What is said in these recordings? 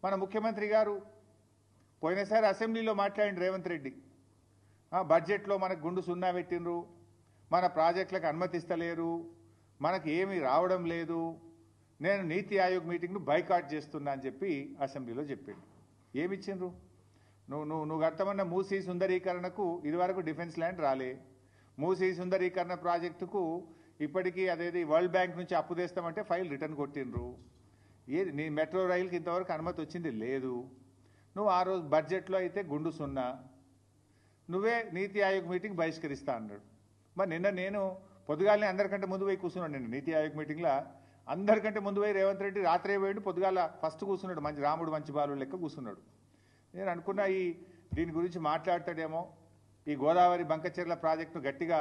మన ముఖ్యమంత్రి గారు పోయినసారి అసెంబ్లీలో మాట్లాడిన రేవంత్ రెడ్డి బడ్జెట్లో మనకు గుండు సున్నా పెట్టినరు, మన ప్రాజెక్టులకు అనుమతిస్తలేరు, మనకు ఏమీ రావడం లేదు, నేను నీతి ఆయోగ్ మీటింగ్ను బైకాట్ చేస్తున్నా అని చెప్పి అసెంబ్లీలో చెప్పాడు. ఏమిచ్చిండ్రు? నువ్వు కట్టమన్న మూసీ సుందరీకరణకు ఇదివరకు డిఫెన్స్ ల్యాండ్ రాలే, మూసీ సుందరీకరణ ప్రాజెక్టుకు ఇప్పటికీ అదేది వరల్డ్ బ్యాంక్ నుంచి అప్పు తెస్తామంటే ఫైల్ రిటర్న్ కొట్టిండ్రు. ఏది నీ మెట్రో రైలుకి ఇంతవరకు అనుమతి వచ్చింది లేదు. నువ్వు ఆ రోజు బడ్జెట్లో అయితే గుండు సున్నా, నువ్వే నీతి ఆయోగ్ మీటింగ్ బహిష్కరిస్తా అన్నాడు. మరి నిన్న నేను పొద్దుగాలనే అందరికంటే ముందు పోయి కూర్చున్నాడు. నిన్న నీతి ఆయోగ్ మీటింగ్లో అందరికంటే ముందు పోయి రేవంత్ రెడ్డి రాత్రే పోయిండు, పొద్దుగాల ఫస్ట్ కూర్చున్నాడు, మంచి రాముడు మంచి బాలు లెక్క కూర్చున్నాడు. నేను అనుకున్నా దీని గురించి మాట్లాడతాడేమో, ఈ గోదావరి బంకచెర్ల ప్రాజెక్టును గట్టిగా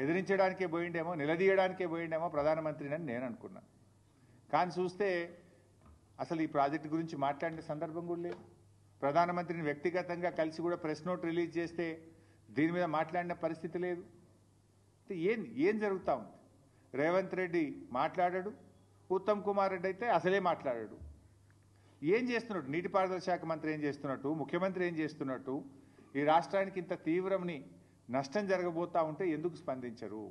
ఎదిరించడానికే పోయిండేమో, నిలదీయడానికే పోయిండేమో ప్రధానమంత్రిని అని నేను అనుకున్నా. కానీ చూస్తే అసలు ఈ ప్రాజెక్టు గురించి మాట్లాడిన సందర్భం కూడా లేదు. ప్రధానమంత్రిని వ్యక్తిగతంగా కలిసి కూడా ప్రెస్ నోట్ రిలీజ్ చేస్తే దీని మీద మాట్లాడిన పరిస్థితి లేదు. ఏం జరుగుతూ ఉంది? రేవంత్ రెడ్డి మాట్లాడాడు, ఉత్తమ్ కుమార్ రెడ్డి అయితే అసలే మాట్లాడాడు. ఏం చేస్తున్నాడు? నీటిపారుదల శాఖ మంత్రి ఏం చేస్తున్నట్టు, ముఖ్యమంత్రి ఏం చేస్తున్నట్టు, ఈ రాష్ట్రానికి ఇంత తీవ్రమని నష్టం జరగబోతా ఉంటే ఎందుకు స్పందించరు?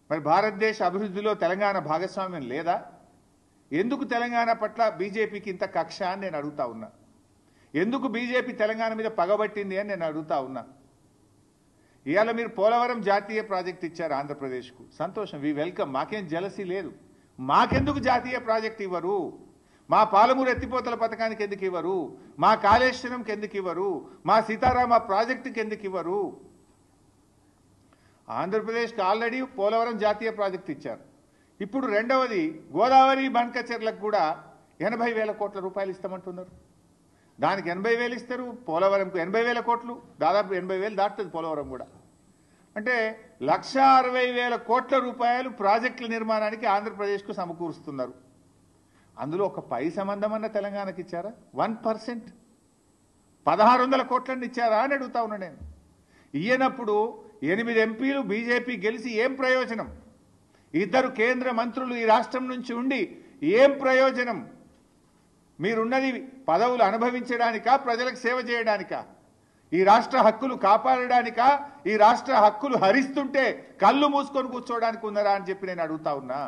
మరి భారతదేశ అభివృద్ధిలో తెలంగాణ భాగస్వామ్యం లేదా? ఎందుకు తెలంగాణ పట్ల బీజేపీకి ఇంత కక్ష అని నేను అడుగుతా ఉన్నా. ఎందుకు బీజేపీ తెలంగాణ మీద పగబట్టింది అని నేను అడుగుతా ఉన్నా. ఇవాళ మీరు పోలవరం జాతీయ ప్రాజెక్ట్ ఇచ్చారు ఆంధ్రప్రదేశ్కు, సంతోషం, వి వెల్కమ్, మాకేం జలసీ లేదు. మాకెందుకు జాతీయ ప్రాజెక్ట్ ఇవ్వరు? మా పాలమూరు ఎత్తిపోతల పథకానికి ఎందుకు ఇవ్వరు? మా కాళేశ్వరంకి ఎందుకు ఇవ్వరు? మా సీతారామ ప్రాజెక్టుకి ఎందుకు ఇవ్వరు? ఆంధ్రప్రదేశ్కి ఆల్రెడీ పోలవరం జాతీయ ప్రాజెక్ట్ ఇచ్చారు. ఇప్పుడు రెండవది గోదావరి బంకచెర్లకు కూడా 80,000 కోట్ల రూపాయలు ఇస్తామంటున్నారు. దానికి 80,000 ఇస్తారు, పోలవరంకు 80,000 కోట్లు, దాదాపు 80,000 దాటుతుంది పోలవరం కూడా. అంటే 1,60,000 కోట్ల రూపాయలు ప్రాజెక్టుల నిర్మాణానికి ఆంధ్రప్రదేశ్కు సమకూరుస్తున్నారు. అందులో ఒక పై సంబంధం అన్న తెలంగాణకి ఇచ్చారా? 1%, 1,600 కోట్లని ఇచ్చారా అని అడుగుతా ఉన్నా నేను. ఇయ్యనప్పుడు 8 ఎంపీలు బీజేపీ గెలిచి ఏం ప్రయోజనం? 2 కేంద్ర మంత్రులు ఈ రాష్ట్రం నుంచి ఉండి ఏం ప్రయోజనం? మీరున్నది పదవులు అనుభవించడానికా, ప్రజలకు సేవ చేయడానికా? ఈ రాష్ట్ర హక్కులు కాపాడడానికా? ఈ రాష్ట్ర హక్కులు హరిస్తుంటే కళ్ళు మూసుకొని కూర్చోవడానికి ఉన్నారా అని చెప్పి నేను అడుగుతా ఉన్నా.